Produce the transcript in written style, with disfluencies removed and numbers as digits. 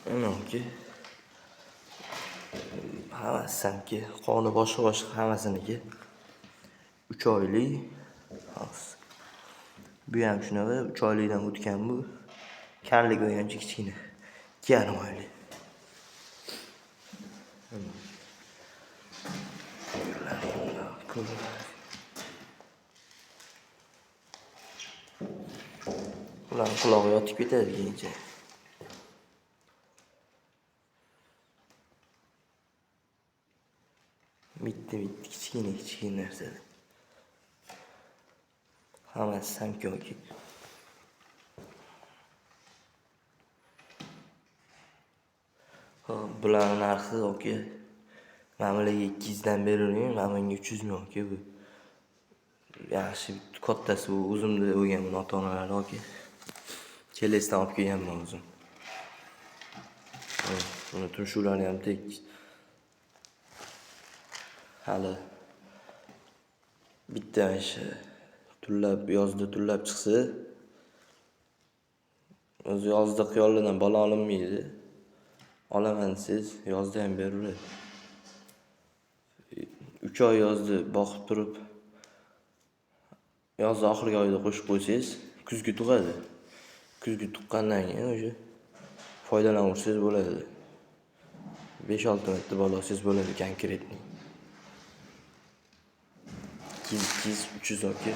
Uniki hammasiniki, qoni boshqa hammasiniki 3 oylik. Bu ham shunaqa 3 oylikdan o'tgan bu. Kamligi ancha kichkina. 2,5 oylik. Ular qulog'i yotib ketadi keyincha. Bitta kichkina narsalar. Hammasi samkoki. Bular narxi oke. Ma'mulaga 200 dan beravergan, menga 300 ming oke bu. Yaxshi kattasi bu o'zimda bo'lgan bu ota-onalar oke. Kelesdan olib kelganman o'zim. Buni tumshug'lari ham tek. Hali bitta ish yozda tullab chiqsa, o'zi yozda qiyollardan bola olinmaydi. Olaman siz yozda ham beraveradi. 3 oy yozda boqib turib, yoz oxirgi oyda qo'shib qo'ysangiz, kuzgi tug'adi. Kuzgi tuqqandan keyin o'sha foydalanaversangiz bo'ladi. 5-6 marta bolasingiz bo'ladi konkretni. 200-300 oke.